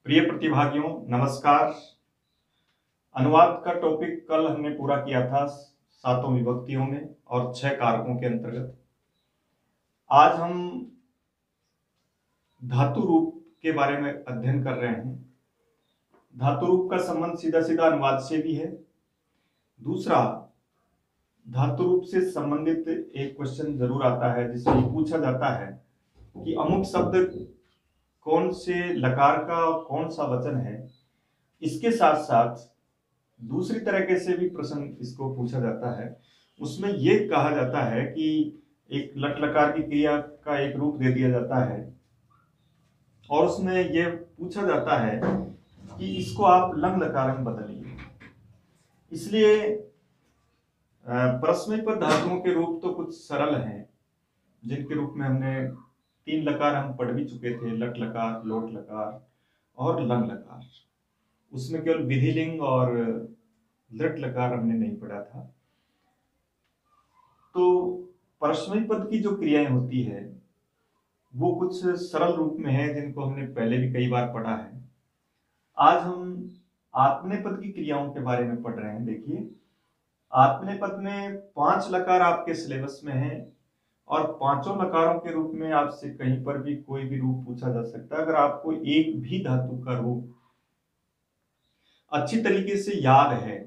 प्रिय प्रतिभागियों, नमस्कार। अनुवाद का टॉपिक कल हमने पूरा किया था 7 विभक्तियों में और 6 कारकों के अंतर्गत। आज हम धातु रूप के बारे में अध्ययन कर रहे हैं। धातु रूप का संबंध सीधा सीधा अनुवाद से भी है। दूसरा, धातु रूप से संबंधित एक क्वेश्चन जरूर आता है जिसमें पूछा जाता है कि अमुक शब्द कौन से लकार का कौन सा वचन है। इसके साथ साथ दूसरी तरीके से भी प्रश्न इसको पूछा जाता है। उसमें यह कहा जाता है कि एक लट लकार की क्रिया का एक रूप दे दिया जाता है और उसमें यह पूछा जाता है कि इसको आप लंग लकार में बदलिए। इसलिए प्रश्न पर धातुओं के रूप तो कुछ सरल हैं, जिनके रूप में हमने 3 लकार हम पढ़ भी चुके थे, लट लकार, लोट लकार और लंग लकार। उसमें केवल विधिलिंग और लट लकार हमने नहीं पढ़ा था। तो परस्मैपद पद की जो क्रियाएं होती है वो कुछ सरल रूप में है, जिनको हमने पहले भी कई बार पढ़ा है। आज हम आत्मनेपद की क्रियाओं के बारे में पढ़ रहे हैं। देखिए, आत्मनेपद में 5 लकार आपके सिलेबस में है और 5 लकारों के रूप में आपसे कहीं पर भी कोई भी रूप पूछा जा सकता है। अगर आपको एक भी धातु का रूप अच्छी तरीके से याद है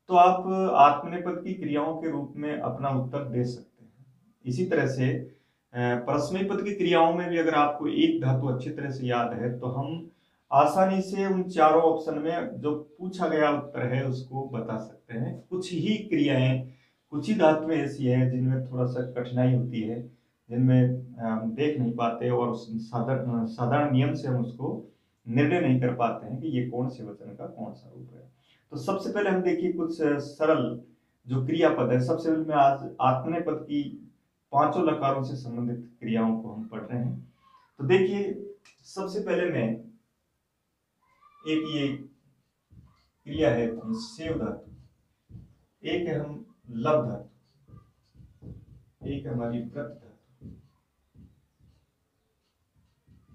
तो आप आत्मनेपद की क्रियाओं के रूप में अपना उत्तर दे सकते हैं। इसी तरह से परस्मैपद की क्रियाओं में भी अगर आपको एक धातु अच्छी तरह से याद है तो हम आसानी से उन चारों ऑप्शन में जो पूछा गया उत्तर है उसको बता सकते हैं। कुछ ही क्रियाएं, कुछ ही धातुएं ऐसी है जिनमें थोड़ा सा कठिनाई होती है, जिनमें हम देख नहीं पाते और उस साधारण नियम से हम उसको निर्णय नहीं कर पाते हैं कि ये कौन से वचन का कौन सा रूप है। तो सबसे पहले हम देखिए कुछ सरल जो क्रियापद है। सबसे पहले मैं आज आत्मनेपद की 5 लकारों से संबंधित क्रियाओं को हम पढ़ रहे हैं। तो देखिए, सबसे पहले मैं एक ये क्रिया है सेव धातु, एक है हम लव धातु, एक हमारी व्रत धातु।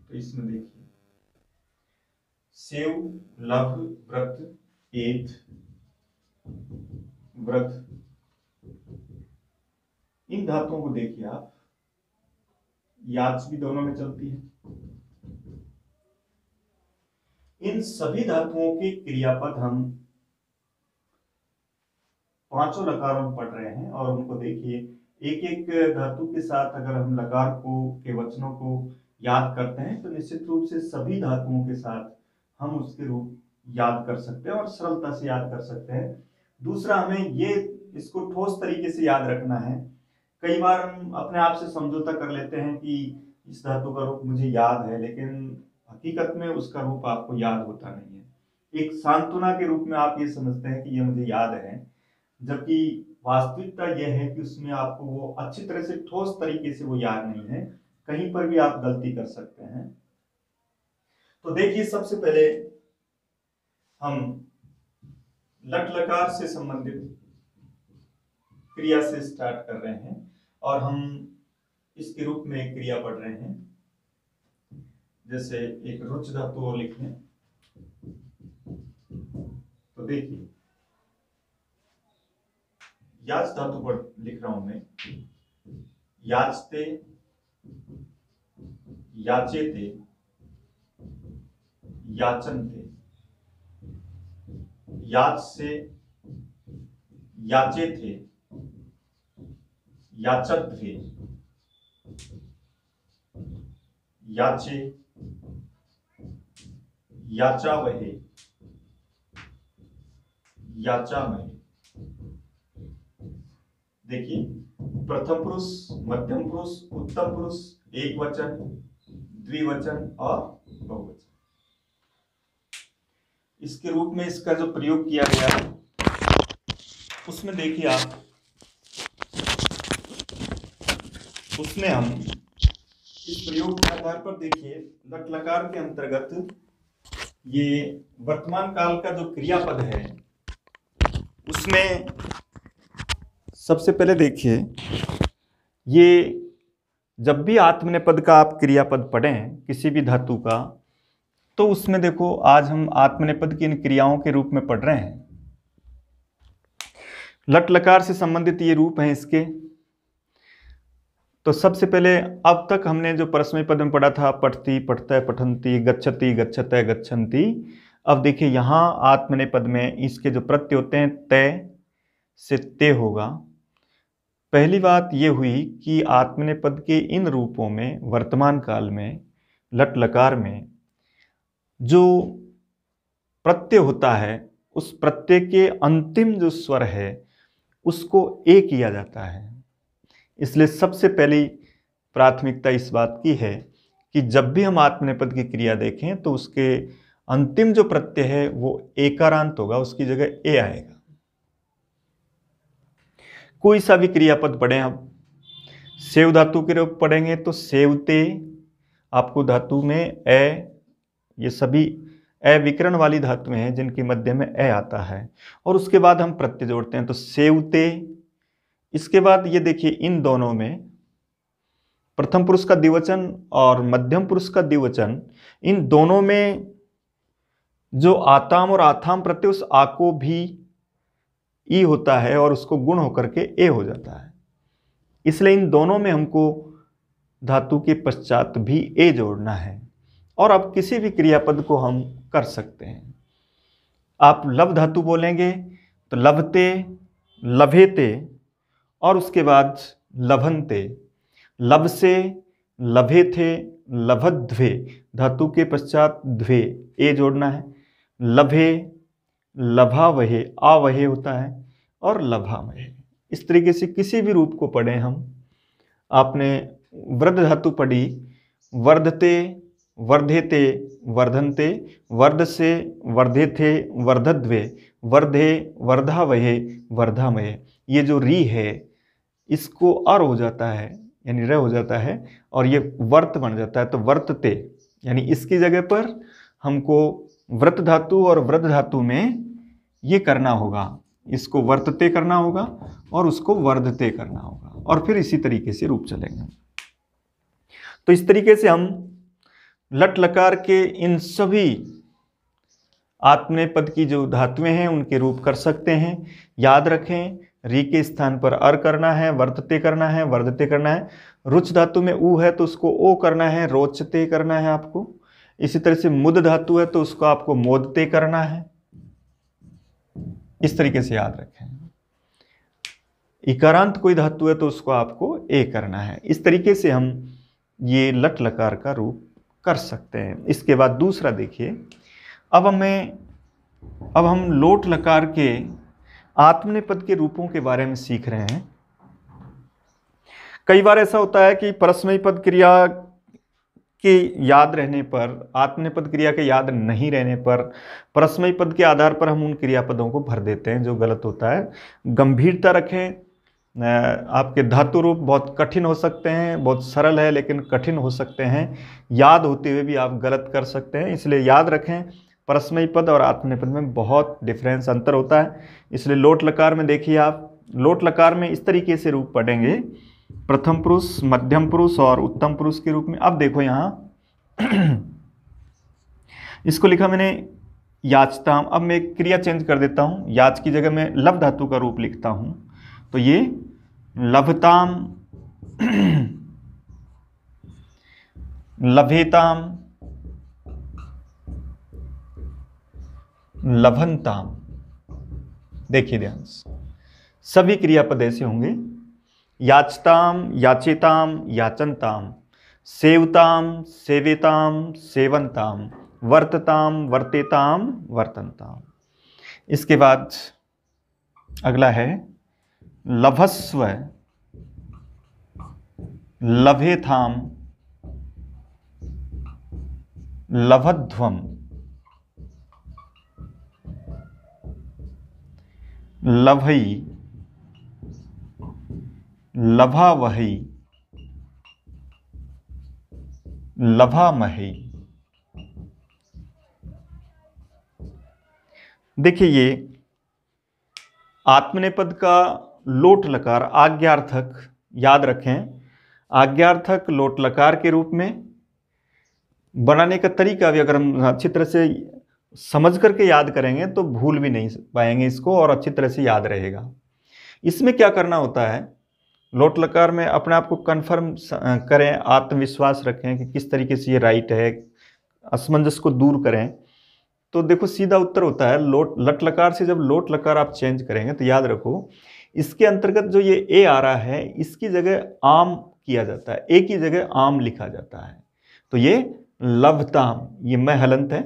तो इसमें देखिए सेव, लव, व्रत, एथ, व्रत, इन धातुओं को देखिए आप, याच भी दोनों में चलती है। इन सभी धातुओं के क्रियापद हम 5 लकारों में पढ़ रहे हैं और उनको देखिए, एक एक धातु के साथ अगर हम लकार को के वचनों को याद करते हैं तो निश्चित रूप से सभी धातुओं के साथ हम उसके रूप याद कर सकते हैं और सरलता से याद कर सकते हैं। दूसरा, हमें ये इसको ठोस तरीके से याद रखना है। कई बार हम अपने आप से समझौता कर लेते हैं कि इस धातु का रूप मुझे याद है, लेकिन हकीकत में उसका रूप आपको याद होता नहीं है। एक सांत्वना के रूप में आप ये समझते हैं कि ये मुझे याद है, जबकि वास्तविकता यह है कि उसमें आपको वो अच्छी तरह से ठोस तरीके से वो याद नहीं है। कहीं पर भी आप गलती कर सकते हैं। तो देखिए, सबसे पहले हम लट लकार से संबंधित क्रिया से स्टार्ट कर रहे हैं और हम इसके रूप में एक क्रिया पढ़ रहे हैं। जैसे एक रुच धातु और लिख लें तो देखिए, याच धातु पर लिख रहा हूं मैं, याचते, याचेते, याचनते, याच से, याचे थे, याचत थे, याचे, याचा वहे, याचा महे। देखिए, प्रथम पुरुष, मध्यम पुरुष, उत्तम पुरुष, एक वचन, द्विवचन और बहुवचन। इसके रूप में इसका जो प्रयोग किया गया है उसमें देखिए आप, उसमें हम इस प्रयोग के आधार पर देखिए लट लकार के अंतर्गत ये वर्तमान काल का जो क्रियापद है उसमें सबसे पहले देखिए, ये जब भी आत्मनेपद का आप क्रियापद पढ़ें किसी भी धातु का, तो उसमें देखो आज हम आत्मनेपद की इन क्रियाओं के रूप में पढ़ रहे हैं। लट लकार से संबंधित ये रूप हैं इसके। तो सबसे पहले अब तक हमने जो परस्मय पद में पढ़ा था, पठती, पठतय, पठन्ति, गच्छति, गच्छतय, गच्छन्ति। अब देखिए यहां आत्मनेपद में इसके जो प्रत्यय होते हैं तय से ते होगा। पहली बात यह हुई कि आत्मनेपद के इन रूपों में वर्तमान काल में लट लकार में जो प्रत्यय होता है उस प्रत्यय के अंतिम जो स्वर है उसको ए किया जाता है। इसलिए सबसे पहली प्राथमिकता इस बात की है कि जब भी हम आत्मनेपद की क्रिया देखें तो उसके अंतिम जो प्रत्यय है वो एकारांत होगा, उसकी जगह ए आएगा। कोई सा भी क्रियापद पढ़ें हम, सेव धातु के रूप पढ़ेंगे तो सेवते, आपको धातु में ए, ये सभी ए विकरण वाली धातुएं हैं जिनके मध्य में ए आता है, और उसके बाद हम प्रत्यय जोड़ते हैं तो सेवते। इसके बाद ये देखिए इन दोनों में प्रथम पुरुष का द्विवचन और मध्यम पुरुष का द्विवचन, इन दोनों में जो आताम और आथाम प्रत्यय उस आ को भी ई होता है और उसको गुण होकर के ए हो जाता है। इसलिए इन दोनों में हमको धातु के पश्चात भी ए जोड़ना है। और अब किसी भी क्रियापद को हम कर सकते हैं। आप लव धातु बोलेंगे तो लभते, लभेते और उसके बाद लभन्ते, लब से, लभे थे, लभध्वे, धातु के पश्चात ध्वे ए जोड़ना है। लभे, लभावहे, आवहे होता है, और लभामहे। इस तरीके से किसी भी रूप को पढ़ें हम। आपने वृद्ध धातु पढ़ी, वर्धते, वर्धेते, वर्धन्ते, वर्ध से, वर्धेथे, वर्धध्वे, वर्धे, वर्धावहे, वर्धामहे। ये जो री है इसको अर हो जाता है यानी र हो जाता है और ये वर्त बन जाता है तो वर्तते, यानी इसकी जगह पर हमको व्रत धातु और वृद्ध धातु में ये करना होगा, इसको वर्तते करना होगा और उसको वर्धते करना होगा, और फिर इसी तरीके से रूप चलेंगे। तो इस तरीके से हम लट लकार के इन सभी आत्मनेपद की जो धातुएं हैं उनके रूप कर सकते हैं। याद रखें, री के स्थान पर अर करना है, वर्तते करना है, वर्धते करना है। रुच धातु में ऊ है तो उसको ओ करना है, रोचते करना है आपको। इसी तरह से मुद धातु है तो उसको आपको मोदते करना है। इस तरीके से याद रखें। इकारांत कोई धातु है तो उसको आपको ए करना है। इस तरीके से हम ये लट लकार का रूप कर सकते हैं। इसके बाद दूसरा देखिए, अब हम लोट लकार के आत्मनेपद के रूपों के बारे में सीख रहे हैं। कई बार ऐसा होता है कि परस्मयी पद क्रिया के याद रहने पर, आत्मनेपद क्रिया के याद नहीं रहने पर परस्मयी पद के आधार पर हम उन क्रियापदों को भर देते हैं, जो गलत होता है। गंभीरता रखें। आपके धातु रूप बहुत कठिन हो सकते हैं, बहुत सरल है लेकिन कठिन हो सकते हैं। याद होते हुए भी आप गलत कर सकते हैं, इसलिए याद रखें परस्मयी पद और आत्मनेपद में बहुत डिफरेंस, अंतर होता है। इसलिए लोट लकार में देखिए आप, लोट लकार में इस तरीके से रूप पढ़ेंगे, प्रथम पुरुष, मध्यम पुरुष और उत्तम पुरुष के रूप में। अब देखो यहाँ इसको लिखा मैंने याचताम। अब मैं क्रिया चेंज कर देता हूँ, याच की जगह मैं लभ धातु का रूप लिखता हूँ तो ये लभताम, लभेताम, लभनताम। देखिए ध्यान से, सभी क्रियापद ऐसे होंगे, याचताम, याचेताम, याचनताम, सेवताम, सेवेताम, सेवनताम, वर्तताम, वर्तेताम, वर्तनताम। इसके बाद अगला है लभस्व, लभेथाम, लभध्वम, लभई, लभावही, लभामही। देखिए ये आत्मनेपद का लोट लकार आज्ञार्थक, याद रखें, आज्ञार्थक लोट लकार के रूप में बनाने का तरीका भी अगर हम अच्छी तरह से समझ करके याद करेंगे तो भूल भी नहीं पाएंगे इसको, और अच्छी तरह से याद रहेगा। इसमें क्या करना होता है, लोट लकार में अपने आप को कन्फर्म करें, आत्मविश्वास रखें कि किस तरीके से ये राइट है, असमंजस को दूर करें। तो देखो सीधा उत्तर होता है लोट लट लकार से जब लोट लकार आप चेंज करेंगे तो याद रखो इसके अंतर्गत जो ये ए आ रहा है इसकी जगह आम किया जाता है, ए की जगह आम लिखा जाता है। तो ये लभताम, ये मैं हलंत है,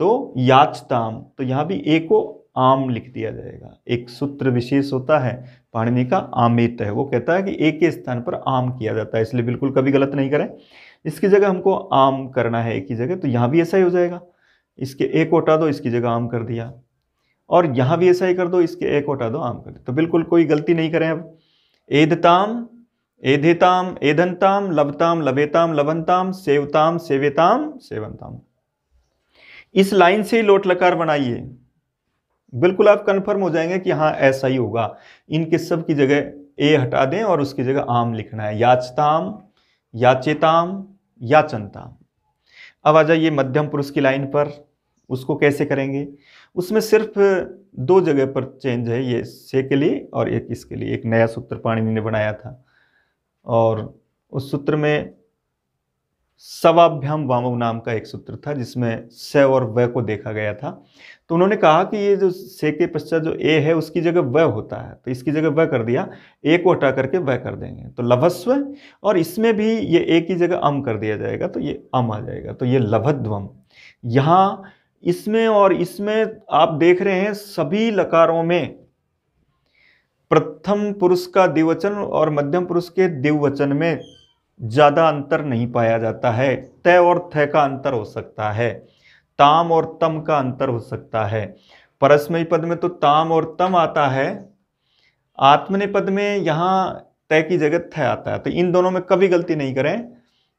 तो याचताम, तो यहां भी ए को आम लिख दिया जाएगा। एक सूत्र विशेष होता है पाणिनि का, आमेत है, वो कहता है कि ए के स्थान पर आम किया जाता है, इसलिए बिल्कुल कभी गलत नहीं करें। इसकी जगह हमको आम करना है ए की जगह, तो यहां भी ऐसा ही हो जाएगा, इसके ए को हटा दो, इसकी जगह आम कर दिया, और यहां भी ऐसा ही कर दो, इसके ए को हटा दो, आम कर दो। तो बिल्कुल कोई गलती नहीं करें। अब एधताम, एधेताम, एधनताम, लभताम, लभेताम, लभनताम, सेवताम, सेवेताम, सेवनताम। इस लाइन से ही लोट लकार बनाइए, बिल्कुल आप कंफर्म हो जाएंगे कि हाँ ऐसा ही होगा। इनके सब की जगह ए हटा दें और उसकी जगह आम लिखना है, याचताम, याचेताम, याचनताम। अब आ जाइए मध्यम पुरुष की लाइन पर, उसको कैसे करेंगे। उसमें सिर्फ दो जगह पर चेंज है, ये से के लिए और एक इसके लिए। एक नया सूत्र पाणिनि ने बनाया था और उस सूत्र में सवाभ्याम वामव नाम का एक सूत्र था जिसमें स और व को देखा गया था। तो उन्होंने कहा कि ये जो से के पश्चात जो ए है उसकी जगह व होता है, तो इसकी जगह व कर दिया, ए को हटा करके व कर देंगे तो लभस्व, और इसमें भी ये ए की जगह अम कर दिया जाएगा तो ये अम आ जाएगा, तो ये लभध्वम। यहाँ इसमें और इसमें आप देख रहे हैं सभी लकारों में प्रथम पुरुष का द्विवचन और मध्यम पुरुष के द्विवचन में ज्यादा अंतर नहीं पाया जाता है। तय और थ का अंतर हो सकता है, ताम और तम का अंतर हो सकता है। परस्मयी पद में तो ताम और तम आता है, आत्मनेपद में यहां तय की जगह थ आता है। तो इन दोनों में कभी गलती नहीं करें,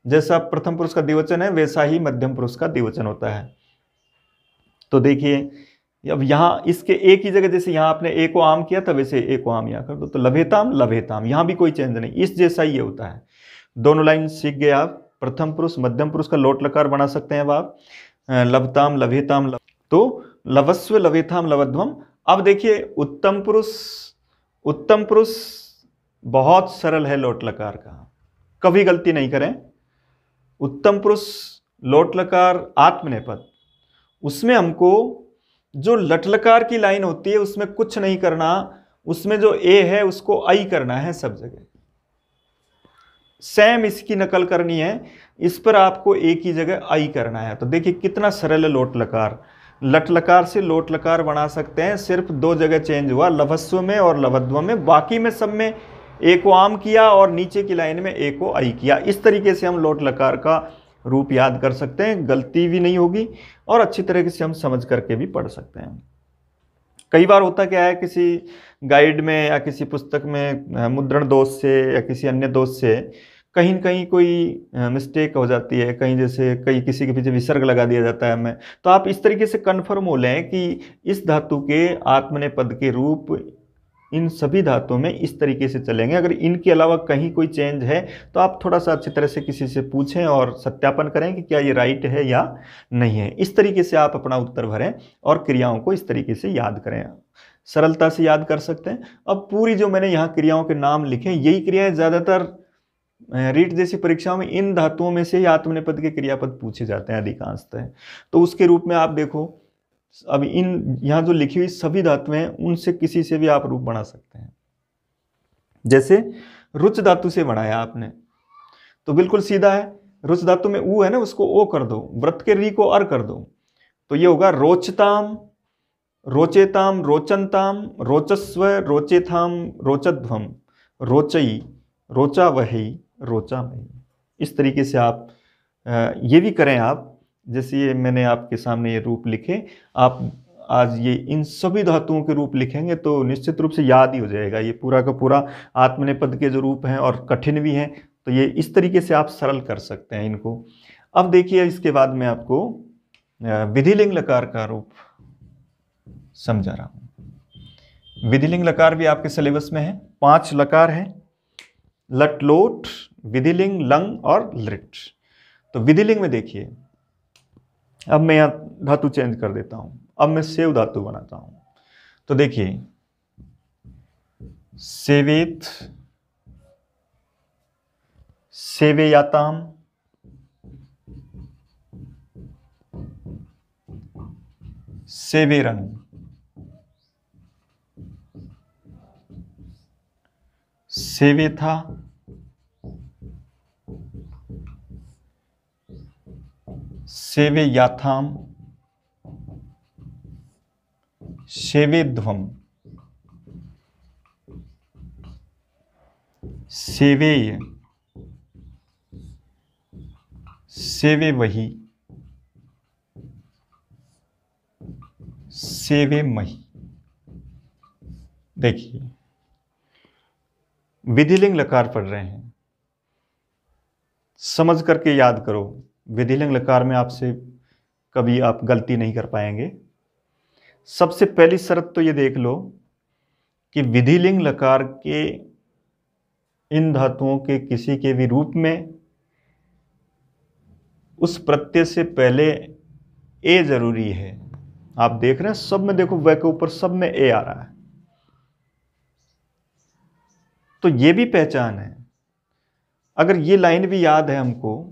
जैसा प्रथम पुरुष का द्विवचन है वैसा ही मध्यम पुरुष का द्विवचन होता है। तो देखिए अब यहाँ इसके ए की जगह जैसे यहाँ आपने ए को आम किया था वैसे ए को आम यहाँ कर दो, तो लभेताम लभेताम, यहाँ भी कोई चेंज नहीं, इस जैसा ही ये होता है। दोनों लाइन सीख गए आप। प्रथम पुरुष मध्यम पुरुष का लोट लकार बना सकते हैं अब आप, लभताम लभेताम तो लभस्व लभेताम लभध्वम। अब देखिए उत्तम पुरुष, उत्तम पुरुष बहुत सरल है लोट लकार का, कभी गलती नहीं करें। उत्तम पुरुष लोट लकार आत्मनेपद, उसमें हमको जो लटलकार की लाइन होती है उसमें कुछ नहीं करना, उसमें जो ए है उसको आई करना है सब जगह, सेम इसकी नकल करनी है, इस पर आपको ए की जगह आई करना है। तो देखिए कितना सरल है लोट लकार, लट लकार से लोट लकार बना सकते हैं। सिर्फ दो जगह चेंज हुआ, लभस्व में और लभध्व में, बाकी में सब में ए को आम किया और नीचे की लाइन में ए को आई किया। इस तरीके से हम लोट लकार का रूप याद कर सकते हैं, गलती भी नहीं होगी और अच्छी तरीके से हम समझ करके भी पढ़ सकते हैं। कई बार होता क्या है, किसी गाइड में या किसी पुस्तक में मुद्रण दोष से या किसी अन्य दोष से कहीं न कहीं कोई मिस्टेक हो जाती है, कहीं जैसे कहीं किसी के पीछे विसर्ग लगा दिया जाता है हमें, तो आप इस तरीके से कन्फर्म हो लें कि इस धातु के आत्मनेपद के रूप इन सभी धातुओं में इस तरीके से चलेंगे। अगर इनके अलावा कहीं कोई चेंज है तो आप थोड़ा सा अच्छी तरह से किसी से पूछें और सत्यापन करें कि क्या ये राइट है या नहीं है। इस तरीके से आप अपना उत्तर भरें और क्रियाओं को इस तरीके से याद करें, सरलता से याद कर सकते हैं। अब पूरी जो मैंने यहाँ क्रियाओं के नाम लिखे, यही क्रियाएं ज़्यादातर रीट जैसी परीक्षाओं में इन धातुओं में से ही आत्मनेपद के क्रियापद पूछे जाते हैं अधिकांशतः। तो उसके रूप में आप देखो, अब इन यहाँ जो लिखी हुई सभी धातुएं हैं उनसे किसी से भी आप रूप बना सकते हैं। जैसे रुच धातु से बनाया आपने तो बिल्कुल सीधा है, रुच धातु में ऊ है ना, उसको ओ कर दो, व्रत के री को अर कर दो, तो ये होगा रोचताम, रोचेताम, रोचनताम, रोचस्व, रोचेथाम, रोचध्वम, रोचई, रोचा वही, रोचा मई। इस तरीके से आप ये भी करें आप, जैसे ये मैंने आपके सामने ये रूप लिखे, आप आज ये इन सभी धातुओं के रूप लिखेंगे तो निश्चित रूप से याद ही हो जाएगा। ये पूरा का पूरा आत्मनेपद के जो रूप हैं और कठिन भी हैं, तो ये इस तरीके से आप सरल कर सकते हैं इनको। अब देखिए इसके बाद मैं आपको विधिलिंग लकार का रूप समझा रहा हूँ। विधिलिंग लकार भी आपके सिलेबस में है, 5 लकार हैं, लट लोट, विधिलिंग, लंग और लिट। तो विधिलिंग में देखिए अब मैं यहाँ धातु चेंज कर देता हूं, अब मैं सेव धातु बनाता हूं। तो देखिए सेवेत, सेवेयाताम, सेवेरन, सेवेथा, सेवेयाथाम, सेवेध्वम, सेवेय, सेवे वही, सेवे मही। देखिए विधिलिंग लकार पढ़ रहे हैं, समझ करके याद करो। विधिलिंग लकार में आपसे कभी आप गलती नहीं कर पाएंगे। सबसे पहली शर्त तो ये देख लो कि विधिलिंग लकार के इन धातुओं के किसी के भी रूप में उस प्रत्यय से पहले ए जरूरी है। आप देख रहे हैं सब में, देखो व के ऊपर सब में ए आ रहा है, तो ये भी पहचान है। अगर ये लाइन भी याद है हमको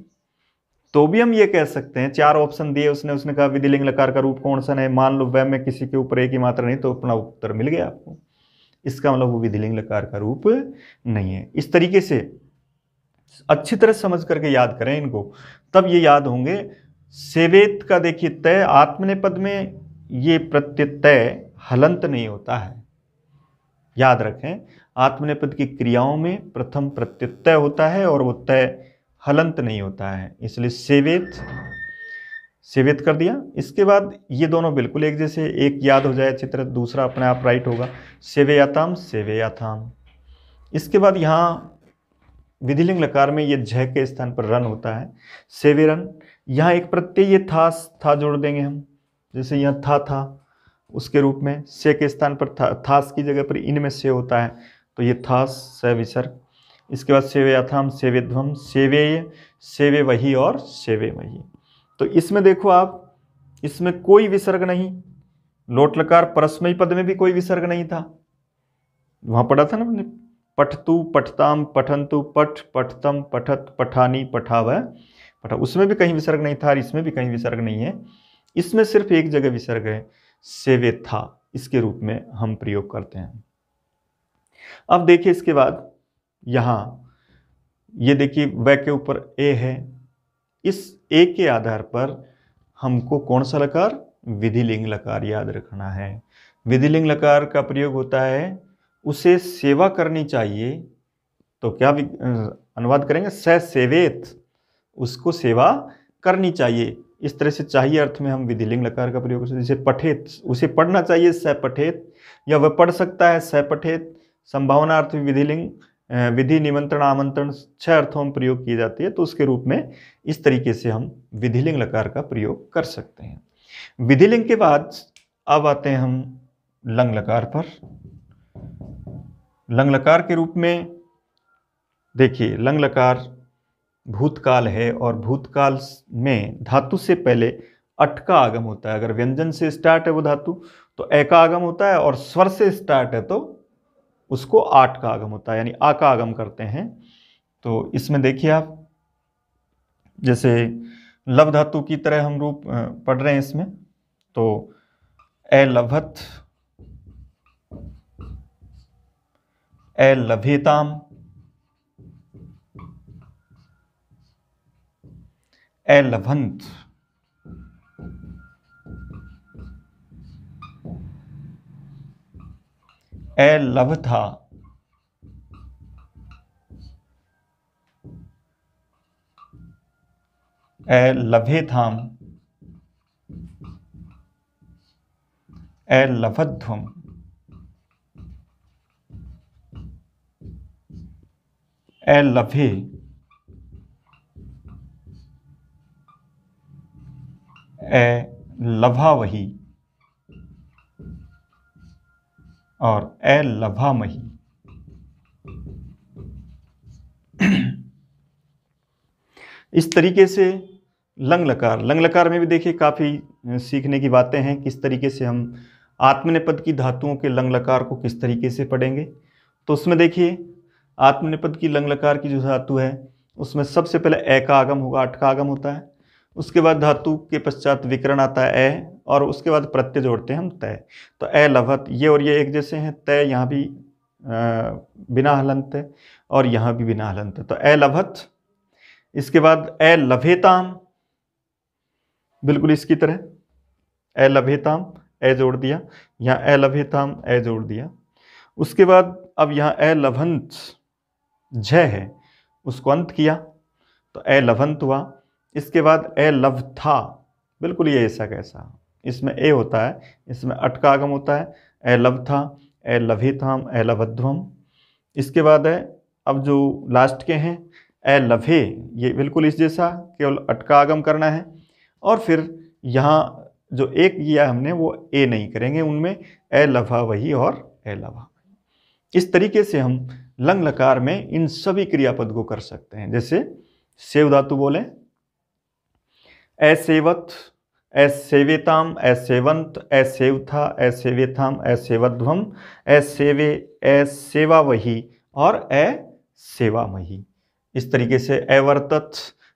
तो भी हम ये कह सकते हैं, चार ऑप्शन दिए उसने कहा विधिलिंग लकार का रूप कौन सा है, मान लो व में किसी के ऊपर एक ही मात्रा नहीं, तो अपना उत्तर मिल गया आपको। इसका मतलब वो विधिलिंग लकार का रूप नहीं है। इस तरीके से अच्छी तरह समझ करके याद करें इनको, तब ये याद होंगे। सेवेत का देखिए तय आत्मनेपद में ये प्रत्यय तय हलंत नहीं होता है, याद रखें। आत्मनेपद की क्रियाओं में प्रथम प्रत्यय तय होता है और वो तय हलंत नहीं होता है, इसलिए सेवेत, सेवेत कर दिया। इसके बाद ये दोनों बिल्कुल एक जैसे, एक याद हो जाए चित्र, दूसरा अपने आप राइट होगा, सेवेयाताम, सेवेयाथाम। इसके बाद यहाँ विधिलिंग लकार में ये झ के स्थान पर रन होता है, सेवेरन। यहाँ एक प्रत्यय ये था जोड़ देंगे हम, जैसे यहाँ था उसके रूप में, से के स्थान पर थास की जगह पर इन में से होता है, तो ये थास स विसर्ग। इसके बाद सेवेयाथाम, सेवेध्वम, सेवेय, सेवे वही और सेवे वही। तो इसमें देखो आप, इसमें कोई विसर्ग नहीं। लोट लकार परस्मयी पद में भी कोई विसर्ग नहीं था, वहां पढ़ा था ना हमने, पठतु, पठताम, पठंतु, पठ, पठतम, पठत, पठानी, पठाव, पठा, उसमें भी कहीं विसर्ग नहीं था और इसमें भी कहीं विसर्ग नहीं है। इसमें सिर्फ एक जगह विसर्ग है, सेवे था, इसके रूप में हम प्रयोग करते हैं। अब देखिए इसके बाद यहां ये देखिए व के ऊपर ए है, इस ए के आधार पर हमको कौन सा लकार, विधिलिंग लकार याद रखना है। विधिलिंग लकार का प्रयोग होता है उसे सेवा करनी चाहिए, तो क्या अनुवाद करेंगे, स सेवेत, उसको सेवा करनी चाहिए। इस तरह से चाहिए अर्थ में हम विधिलिंग लकार का प्रयोग करते हैं। जैसे पठेत, उसे पढ़ना चाहिए, स पठेत, या वह पढ़ सकता है, स पठेत। संभावना अर्थ विधिलिंग, विधि, निमंत्रण, आमंत्रण, 6 अर्थों में प्रयोग की जाती है, तो उसके रूप में इस तरीके से हम विधिलिंग लकार का प्रयोग कर सकते हैं। विधिलिंग के बाद अब आते हैं हम लंग लकार पर। लंग लकार के रूप में देखिए, लंग लकार भूतकाल है और भूतकाल में धातु से पहले अट का आगम होता है। अगर व्यंजन से स्टार्ट है वो धातु तो ए का आगम होता है, और स्वर से स्टार्ट है तो उसको आठ का आगम होता है, यानी आ का आगम करते हैं। तो इसमें देखिए आप, जैसे लव धातु की तरह हम रूप पढ़ रहे हैं इसमें, तो ए लभत, ए लभेताम, ए लभंत, ए लभथा, ए लभेथाम, ए लभध्वम, ए लभे, ए लभावही और ए लभामही। इस तरीके से लंग लकार, लंग लकार में भी देखिए काफ़ी सीखने की बातें हैं, किस तरीके से हम आत्मनेपद की धातुओं के लंग लकार को किस तरीके से पढ़ेंगे। तो उसमें देखिए आत्मनेपद की लंग लकार की जो धातु है उसमें सबसे पहले ए का आगम होगा, अट का आगम होता है। उसके बाद धातु के पश्चात विकरण आता है ए, और उसके बाद प्रत्यय जोड़ते हैं हम तय। तो ए लभत, ये और ये एक जैसे हैं, तय यहाँ भी बिना हलंत है और यहाँ भी बिना हलंत है, तो ए लभत। इसके बाद ए लभेताम, बिल्कुल इसकी तरह ए लभेताम, ए जोड़ दिया, यहाँ ए लभेताम ए जोड़ दिया। उसके बाद अब यहाँ ए लभंत झ है, उसको अंत किया तो ए लभंत हुआ। इसके बाद ए लभथा, बिल्कुल ये ऐसा कैसा, इसमें ए होता है, इसमें अट का आगम होता है, ए लभथा, ए लभेताम, ए लभध्वम। इसके बाद है अब जो लास्ट के हैं ए लभे, ये बिल्कुल इस जैसा, केवल अट का आगम करना है। और फिर यहाँ जो एक किया हमने वो ए नहीं करेंगे, उनमें ए लभा वही और ए लभा। इस तरीके से हम लंग लकार में इन सभी क्रियापद को कर सकते हैं। जैसे सेव धातु बोले ए सेवत, ए सेवेताम, ए सेवंत, ए सेवथा, ए सेवेथाम, ए सेवध्वम, ए सेवे, ए सेवा वही और ए सेवामही। इस तरीके से ए वर्तत,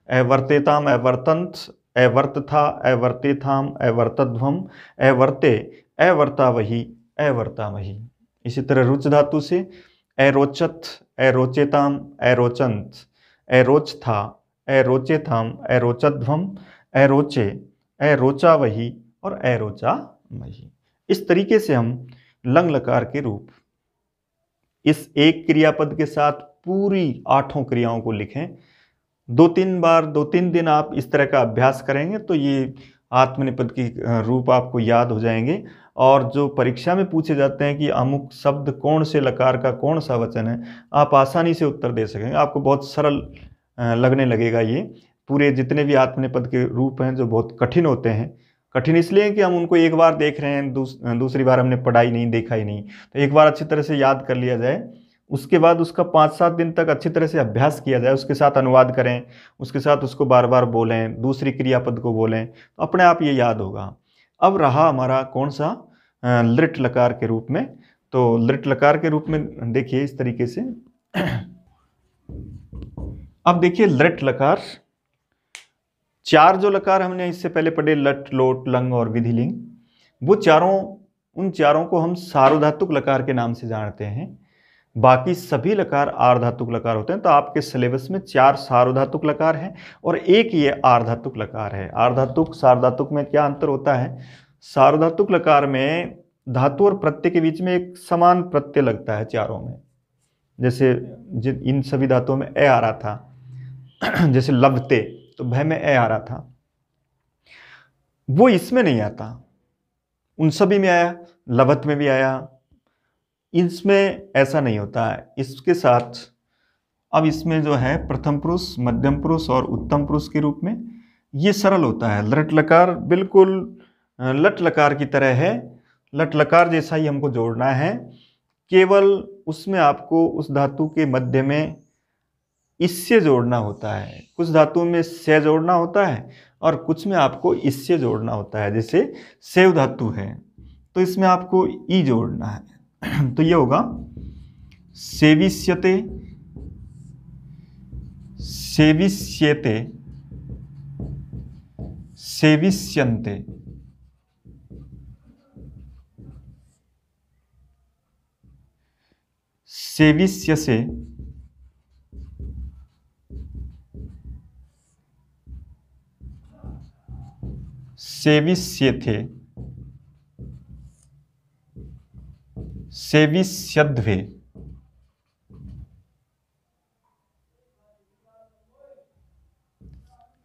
ए वर्तेताम, ए वर्तंत, ए वर्तथा, ए वर्तेथाम, ए वर्तध्वम, ए वर्ते, ए वर्तावही, ए वर्तामही। इसी तरह रुच धातु से ए रोचत, ए रोचेताम, ए रोचंत, ए रोचथा, ए रोचेथाम, ए रोचध्वम, ए रोचे, ए रोचावही और ए रोचामही। इस तरीके से हम लंग लकार के रूप इस एक क्रियापद के साथ पूरी 8 क्रियाओं को लिखें। 2-3 बार 2-3 दिन आप इस तरह का अभ्यास करेंगे तो ये आत्मनेपद की रूप आपको याद हो जाएंगे। और जो परीक्षा में पूछे जाते हैं कि अमुक शब्द कौन से लकार का कौन सा वचन है, आप आसानी से उत्तर दे सकेंगे। आपको बहुत सरल लगने लगेगा। ये पूरे जितने भी आत्मनेपद के रूप हैं जो बहुत कठिन होते हैं, कठिन इसलिए कि हम उनको एक बार देख रहे हैं, दूसरी बार हमने पढ़ाई नहीं, देखा ही नहीं, तो एक बार अच्छी तरह से याद कर लिया जाए, उसके बाद उसका 5-7 दिन तक अच्छी तरह से अभ्यास किया जाए, उसके साथ अनुवाद करें, उसके साथ उसको बार बार बोलें, दूसरी क्रियापद को बोलें, तो अपने आप ये याद होगा। अब रहा हमारा कौन सा लृट लकार के रूप में। तो लृट लकार के रूप में देखिए इस तरीके से अब देखिए लृट लकार, 4 जो लकार हमने इससे पहले पढ़े, लट, लोट, लंग और विधिलिंग, वो उन चारों को हम सार्वधातुक लकार के नाम से जानते हैं। बाकी सभी लकार आर्धातुक लकार होते हैं। तो आपके सिलेबस में 4 सार्वधातुक लकार हैं और एक ये आर्धातुक लकार है। आर्धातुक सार्वधातुक में क्या अंतर होता है? सार्वधातुक लकार में धातु और प्रत्यय के बीच में एक समान प्रत्यय लगता है चारों में। जैसे इन सभी धातुओं में ए आ रहा था, जैसे लभते तो भय में ए आ रहा था, वो इसमें नहीं आता, उन सभी में आया, लभत में भी आया, इसमें ऐसा नहीं होता है। इसके साथ अब इसमें जो है प्रथम पुरुष, मध्यम पुरुष और उत्तम पुरुष के रूप में ये सरल होता है। लट लकार बिल्कुल लट लकार की तरह है, लट लकार जैसा ही हमको जोड़ना है, केवल उसमें आपको उस धातु के मध्य में इससे जोड़ना होता है। कुछ धातुओं में से जोड़ना होता है और कुछ में आपको इससे जोड़ना होता है। जैसे सेव धातु है तो इसमें आपको ई जोड़ना है, तो ये होगा सेविष्यते, सेविष्यते, सेविष्यन्ते, सेविष्यसे, सेविष्येथे, सेविष्यध्वे,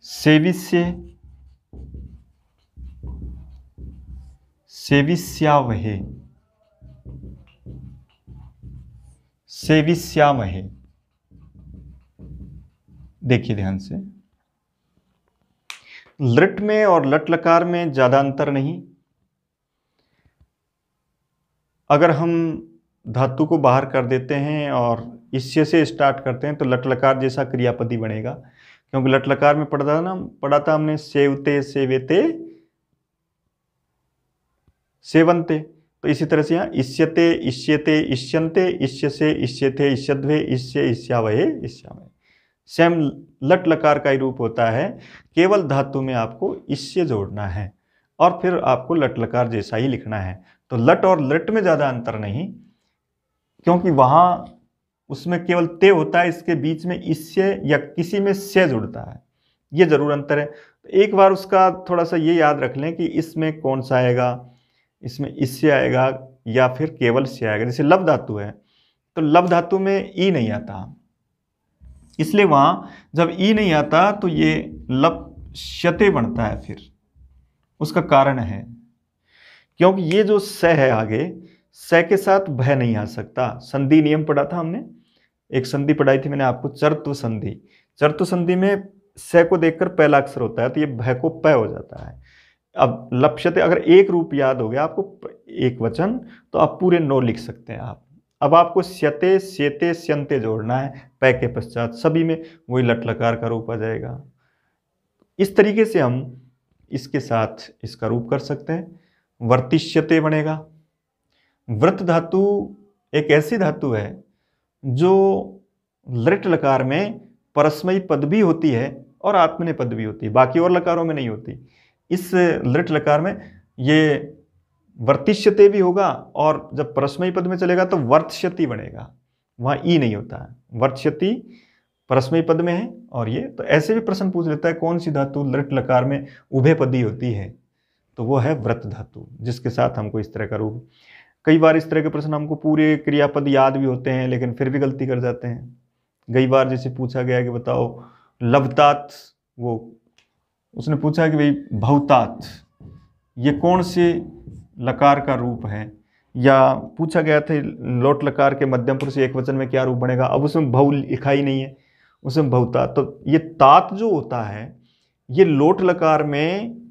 सेविष्ये, सेविष्यावहे, सेविष्यामहे। देखिए ध्यान से, लृट में और लट लकार में ज्यादा अंतर नहीं। अगर हम धातु को बाहर कर देते हैं और इससे से स्टार्ट करते हैं तो लट लकार जैसा क्रियापद ही बनेगा, क्योंकि लट लकार में पढ़ा था हमने सेवते सेवेते सेवंते। तो इसी तरह से यहाँ इष्यते इष्यते इष्यन्ते इष्यसे इष्यथे इष्यध्वे इष्य इष्यावहे इष्यामहे। सेम लट लकार का ही रूप होता है, केवल धातु में आपको इष्य जोड़ना है और फिर आपको लट लकार जैसा ही लिखना है। तो लट और लट में ज़्यादा अंतर नहीं, क्योंकि वहाँ उसमें केवल ते होता है, इसके बीच में इष्य या किसी में से जुड़ता है, ये जरूर अंतर है। तो एक बार उसका थोड़ा सा ये याद रख लें कि इसमें कौन सा आएगा, इसमें इष्य आएगा या फिर केवल से आएगा। जैसे लव धातु है तो लव धातु में ई नहीं आता, इसलिए वहां जब ई नहीं आता तो ये लप्ष्यते बनता है। फिर उसका कारण है क्योंकि ये जो स है आगे, स के साथ भय नहीं आ सकता। संधि नियम पढ़ा था हमने, एक संधि पढ़ाई थी मैंने आपको, चर्त्व संधि। चर्त्व संधि में स को देखकर पहला अक्षर होता है तो ये भय को प हो जाता है। अब लप्ष्यते अगर एक रूप याद हो गया आपको, एक वचन, तो आप पूरे 9 लिख सकते हैं आप। अब आपको स्यते स्यते स्यन्ते जोड़ना है पै के पश्चात, सभी में वही लट लकार का रूप आ जाएगा। इस तरीके से हम इसके साथ इसका रूप कर सकते हैं। वर्तिष्यते बनेगा। व्रत धातु एक ऐसी धातु है जो लट लकार में परस्मयी पद भी होती है और आत्मनेपद पद भी होती है, बाकी और लकारों में नहीं होती। इस लट लकार में ये वर्तिष्यते भी होगा और जब परस्मयी पद में चलेगा तो वर्तष्यति बनेगा, वहाँ ई नहीं होता है। वर्तष्यति परस्मयी पद में है। और ये तो ऐसे भी प्रश्न पूछ लेता है कौन सी धातु लट लकार में उभय पदी होती है, तो वो है व्रत धातु, जिसके साथ हमको इस तरह का रूप। कई बार इस तरह के प्रश्न हमको पूरे क्रियापद याद भी होते हैं लेकिन फिर भी गलती कर जाते हैं। कई बार जैसे पूछा गया कि बताओ लवतात, वो उसने पूछा कि भाई भवतात ये कौन से लकार का रूप है, या पूछा गया था लोट लकार के मध्यम पुरुष एक वचन में क्या रूप बनेगा। अब उसमें भव लिखा ही नहीं है, उसमें भवतात। तो ये तात जो होता है ये लोट लकार में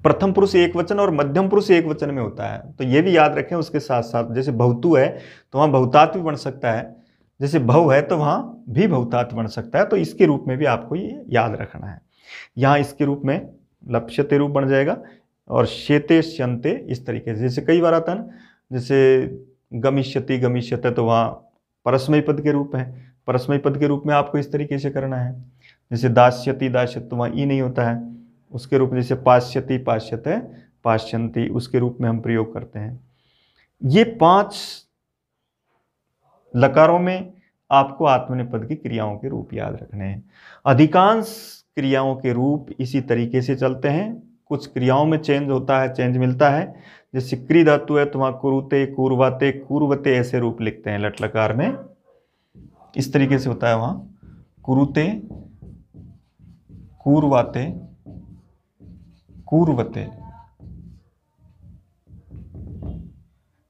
प्रथम पुरुष एक वचन और मध्यम पुरुष एक वचन में होता है, तो ये भी याद रखें। उसके साथ साथ जैसे भवतु है तो वहाँ भवतात भी बन सकता है, जैसे भव है तो वहाँ भी भवतात बन सकता है। तो इसके रूप में भी आपको ये याद रखना है। यहाँ इसके रूप में लप्ष्यते रूप बन जाएगा और शेते श्यन्ते इस तरीके से। जैसे कई बार आता है ना, जैसे गमिष्यति गमिष्यते, तो वहाँ परस्मयी पद के रूप है, परस्मयी पद के रूप में आपको इस तरीके से करना है। जैसे दास्यति दास्यति, तो वहाँ ई नहीं होता है, उसके रूप में जैसे पाश्यति पाश्यते पाश्यन्ति, उसके रूप में हम प्रयोग करते हैं। ये 5 लकारों में आपको आत्मनेपद की क्रियाओं के रूप याद रखने हैं। अधिकांश क्रियाओं के रूप इसी तरीके से चलते हैं, कुछ क्रियाओं में चेंज होता है, चेंज मिलता है। जैसे क्री धातु है तो वहाँ कुरुते कुर्वाते कुर्वते ऐसे रूप लिखते हैं लट लकार में, इस तरीके से होता है वहाँ कुरुते कुर्वाते कुर्वते।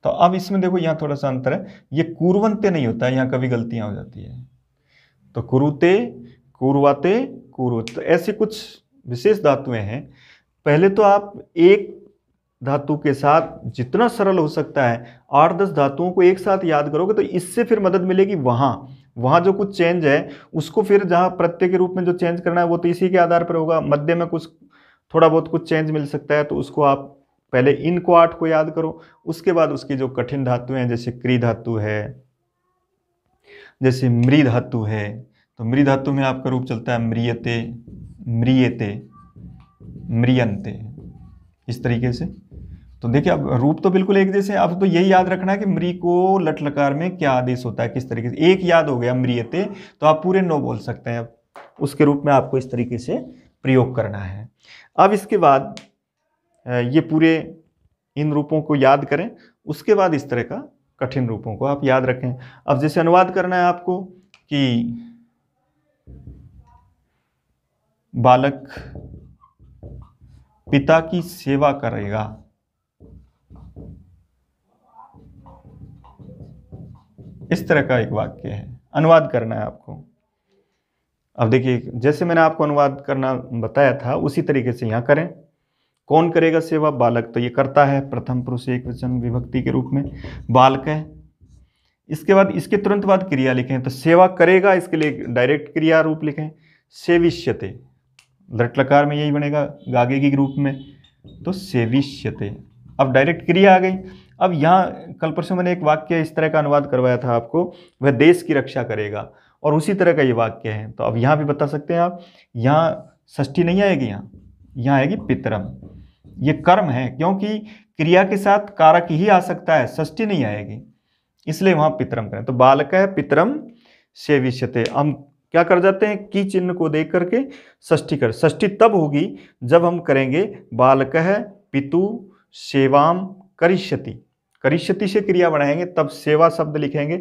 तो अब इसमें देखो यहाँ थोड़ा सा अंतर है, ये कुर्वन्ते नहीं होता है, यहाँ कभी गलतियां हो जाती है। तो कुरुते कुर्वाते कुर्वते, तो ऐसे कुछ विशेष धातुएं हैं। पहले तो आप एक धातु के साथ जितना सरल हो सकता है 8-10 धातुओं को एक साथ याद करोगे तो इससे फिर मदद मिलेगी। वहाँ जो कुछ चेंज है उसको फिर जहाँ प्रत्यय के रूप में जो चेंज करना है वो तो इसी के आधार पर होगा। मध्य में कुछ थोड़ा बहुत कुछ चेंज मिल सकता है, तो उसको आप पहले इनको 8 को याद करो, उसके बाद उसकी जो कठिन धातुएं हैं जैसे क्री धातु है, जैसे मृ धातु है, तो मृ धातु में आपका रूप चलता है म्रियते म्रियते म्रियन्ते, इस तरीके से। तो देखिए अब रूप तो बिल्कुल एक जैसे। अब तो यही याद रखना है कि मृ को लट लकार में क्या आदेश होता है, किस तरीके से। एक याद हो गया म्रियते तो आप पूरे 9 बोल सकते हैं। उसके रूप में आपको इस तरीके से प्रयोग करना है। अब इसके बाद ये पूरे इन रूपों को याद करें, उसके बाद इस तरह का कठिन रूपों को आप याद रखें। अब जैसे अनुवाद करना है आपको कि बालक पिता की सेवा करेगा, इस तरह का एक वाक्य है, अनुवाद करना है आपको। अब देखिए जैसे मैंने आपको अनुवाद करना बताया था उसी तरीके से यहाँ करें। कौन करेगा सेवा? बालक, तो ये करता है, प्रथम पुरुष एक वचन विभक्ति के रूप में बालक है। इसके बाद इसके तुरंत बाद क्रिया लिखें, तो सेवा करेगा इसके लिए डायरेक्ट क्रिया रूप लिखें, सेविष्यते, लट लकार में यही बनेगा गागे की ग्रुप में, तो सेविष्यते। अब डायरेक्ट क्रिया आ गई। अब यहाँ कल परसों मैंने एक वाक्य इस तरह का अनुवाद करवाया था आपको, वह देश की रक्षा करेगा, और उसी तरह का ये वाक्य है। तो अब यहाँ भी बता सकते हैं आप, यहाँ षष्ठी नहीं आएगी, यहाँ आएगी पितरम। ये कर्म है, क्योंकि क्रिया के साथ कारक ही आ सकता है, षष्ठी नहीं आएगी, इसलिए वहां पितरम करें। तो बालकः पितरम सेविष्यते। हम क्या कर जाते हैं, की चिन्ह को देख करके षष्ठी कर, षष्ठी तब होगी जब हम करेंगे बालकः पितु सेवाम करिष्यति, करिष्यति से क्रिया बनाएंगे, तब सेवा शब्द लिखेंगे,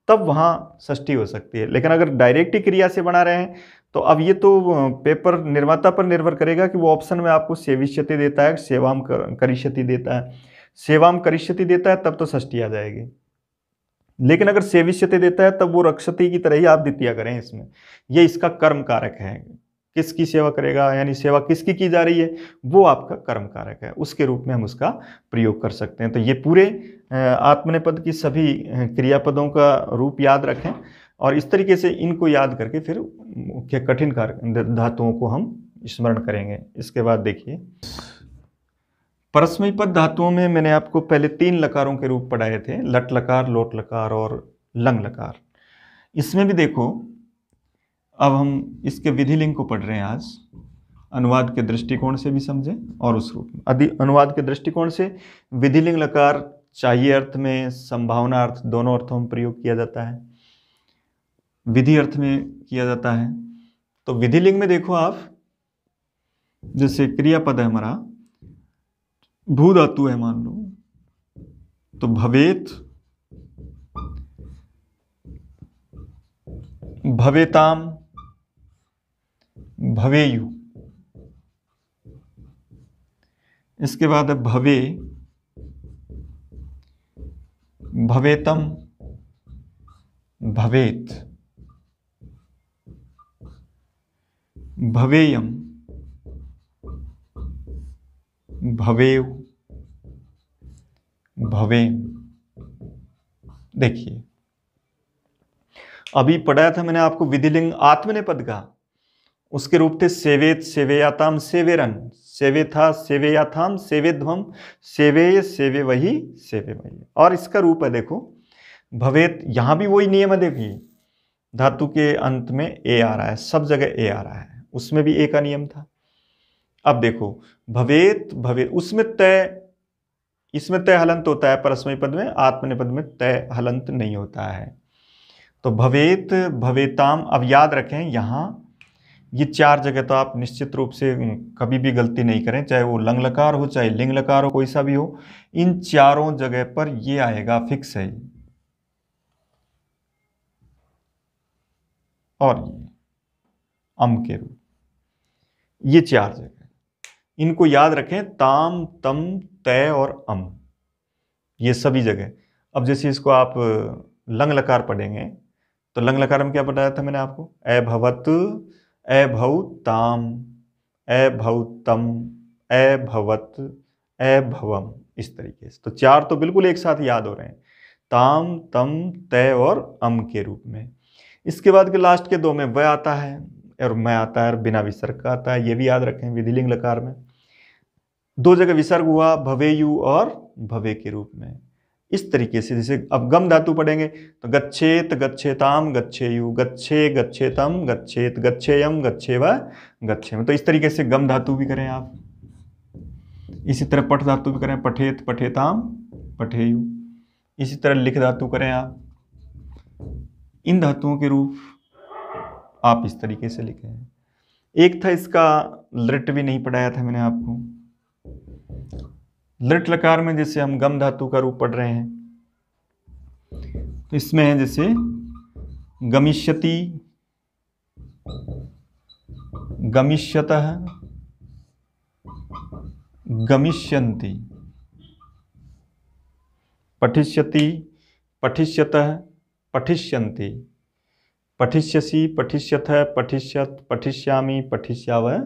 तब वहां षष्ठी हो सकती है। लेकिन अगर डायरेक्ट ही क्रिया से बना रहे हैं, तो अब ये तो पेपर निर्माता पर निर्भर करेगा कि वो ऑप्शन में आपको सेविष्यति देता है, सेवाम करिष्यति देता है। सेवाम करिष्यति देता है तब तो षष्ठी आ जाएगी, लेकिन अगर सेविष्यति देता है तब वो रक्षति की तरह ही आप द्वितीया करें इसमें। ये इसका कर्म कारक है, किसकी सेवा करेगा, यानी सेवा किसकी की जा रही है, वो आपका कर्म कारक है, उसके रूप में हम उसका प्रयोग कर सकते हैं। तो ये पूरे आत्मनेपद की सभी क्रियापदों का रूप याद रखें, और इस तरीके से इनको याद करके फिर मुख्य कठिन धातुओं को हम स्मरण करेंगे। इसके बाद देखिए, परस्मैपद धातुओं में मैंने आपको पहले 3 लकारों के रूप पढ़ाए थे, लट लकार, लोट लकार और लंग लकार। इसमें भी देखो, अब हम इसके विधिलिंग को पढ़ रहे हैं आज, अनुवाद के दृष्टिकोण से भी समझें और उस रूप में। अनुवाद के दृष्टिकोण से विधिलिंग लकार चाहिए अर्थ में, संभावना अर्थ, दोनों अर्थों में प्रयोग किया जाता है, विधि अर्थ में किया जाता है। तो विधिलिंग में देखो आप, जैसे क्रियापद है हमारा, भू धातु है मान लो, तो भवेत, भवेताम, भवेयु। इसके बाद है भवे, भवेतम, भवेत, भवेयम, भवेयु, भवेम। देखिए, अभी पढ़ाया था मैंने आपको विधिलिंग आत्मनेपद का, उसके रूप थे सेवेत, सेवेयाताम, सेवेरन, सेवेथा, सेवेयाथाम, सेवेध्वम, सेवेय, सेवे वही, सेवे वही। और इसका रूप है देखो भवेत, यहां भी वही नियम है। देखिए, धातु के अंत में ए आ रहा है, सब जगह ए आ रहा है, उसमें भी ए का नियम था। अब देखो भवेत, भवेत, उसमें तय, इसमें तय हलंत होता है परस्मै पद में, आत्मनेपद में तय हलंत नहीं होता है। तो भवेत, भवेताम। अब याद रखें, यहां ये 4 जगह तो आप निश्चित रूप से कभी भी गलती नहीं करें, चाहे वो लंग लकार हो, चाहे लिंग लकार हो, कोई सा भी हो, इन चारों जगह पर ये आएगा, फिक्स है। और ये अम के रूप, ये 4 जगह, इनको याद रखें, ताम, तम, तय और अम, ये सभी जगह। अब जैसे इसको आप लंग लकार पढ़ेंगे, तो लंग लकार में क्या बताया था मैंने आपको, अभवत, अभौताम, अभौतम, अभवत, अभवम, इस तरीके से। तो 4 तो बिल्कुल एक साथ याद हो रहे हैं, ताम, तम, तय और अम के रूप में। इसके बाद के लास्ट के 2 में व आता है और मैं आता है, और बिना विसर्ग का आता है, ये भी याद रखें। विधिलिंग लकार में 2 जगह विसर्ग हुआ, भवेयु और भवे के रूप में। इस तरीके से, जैसे अब गम धातु पढ़ेंगे तो गच्छेत, गच्छेताम, गच्छेयु, गच्छे, गच्छेतम, गच्छेत, गच्छेयम, गच्छेव, गच्छेम। तो इस तरीके से गम धातु भी करें आप। इसी तरह पठ धातु भी करें, पठेत, पठेताम, पठेयु। इसी तरह लिख धातु करें आप। इन धातुओं के रूप आप इस तरीके से लिखे हैं। एक था इसका लृट भी नहीं पढ़ाया था मैंने आपको। लृट लकार में जैसे हम गम धातु का रूप पढ़ रहे हैं, तो इसमें है जैसे गमिष्यति, गमिष्यतः, गमिष्यन्ति, पठिष्यति, पठिष्यतः, पठिष्यन्ति, पठिष्यसि, पठिष्यथः, पठिष्यत, पठिष्यामि, पठिष्यावः,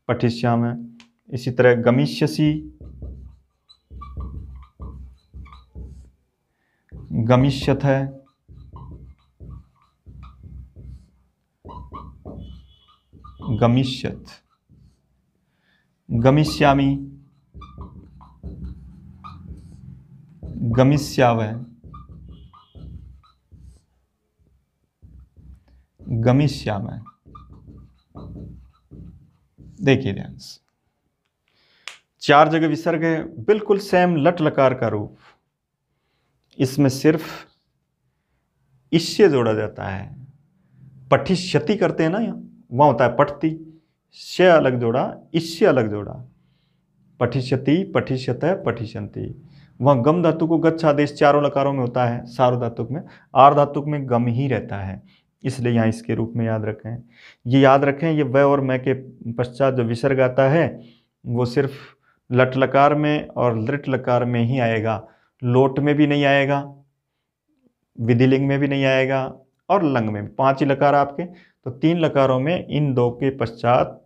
पठिष्यामः। इसी तरह गमिष्यसि, गमिष्यथः, गमिष्यत, गमिष्यामि, गमिष्यावः, गमिष्यामः। देखिए ध्यान से, 4 जगह विसर्ग है, बिल्कुल सेम लट लकार का रूप। इसमें सिर्फ इश्य जोड़ा जाता है। पठिष्यति करते हैं ना, वहां होता है पठती, श अलग जोड़ा, इश्य अलग जोड़ा। पठिष्यति, पठिष्यतः, पठिष्यन्ति। वहां गम धातु को गच्छ आदेश चारों लकारों में होता है, सार्व धातुक में। आर धातुक में गम ही रहता है, इसलिए यहाँ इसके रूप में याद रखें। ये याद रखें, ये व और मैं के पश्चात जो विसर्ग आता है वो सिर्फ लट लकार में और लृट लकार में ही आएगा। लोट में भी नहीं आएगा, विधिलिंग में भी नहीं आएगा और लंग में भी। 5 ही लकार आपके, तो 3 लकारों में इन 2 के पश्चात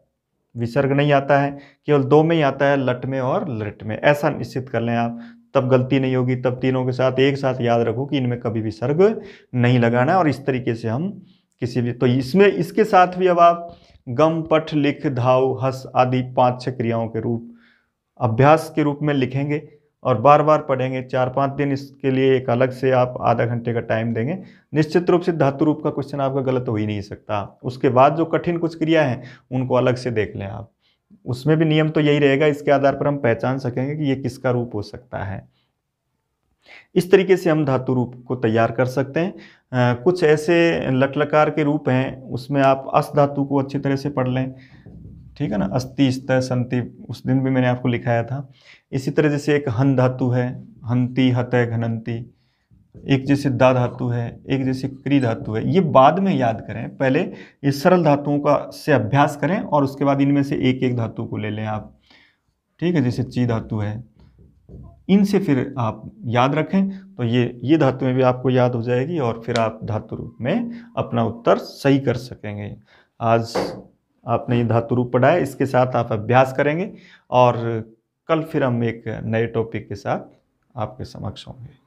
विसर्ग नहीं आता है, केवल 2 में ही आता है, लट में और लृट में। ऐसा निश्चित कर लें आप, तब गलती नहीं होगी। तब तीनों के साथ एक साथ याद रखो कि इनमें कभी विसर्ग नहीं लगाना है। और इस तरीके से हम किसी भी, तो इसमें इसके साथ भी अब आप गम, पठ, लिख, धाव, हस आदि 5-6 क्रियाओं के रूप अभ्यास के रूप में लिखेंगे और बार बार पढ़ेंगे। 4-5 दिन इसके लिए एक अलग से आप आधा घंटे का टाइम देंगे। निश्चित रूप से धातु रूप का क्वेश्चन आपका गलत हो ही नहीं सकता। उसके बाद जो कठिन कुछ क्रिया हैं उनको अलग से देख लें आप, उसमें भी नियम तो यही रहेगा। इसके आधार पर हम पहचान सकेंगे कि ये किसका रूप हो सकता है। इस तरीके से हम धातु रूप को तैयार कर सकते हैं। कुछ ऐसे लट लकार के रूप हैं, उसमें आप अस धातु को अच्छी तरह से पढ़ लें, ठीक है ना। अस्ति, स्त, संति, उस दिन भी मैंने आपको लिखाया था। इसी तरह जैसे एक हन धातु है, हंति, हतः, घनंती। एक जैसे दा धातु है, एक जैसे क्री धातु है। ये बाद में याद करें, पहले इस सरल धातुओं का से अभ्यास करें और उसके बाद इनमें से एक एक धातु को ले लें आप, ठीक है। जैसे ची धातु है, इनसे फिर आप याद रखें तो ये धातुएं भी आपको याद हो जाएगी और फिर आप धातु रूप में अपना उत्तर सही कर सकेंगे। आज आपने ये धातु रूप पढ़ा है, इसके साथ आप अभ्यास करेंगे और कल फिर हम एक नए टॉपिक के साथ आपके समक्ष होंगे।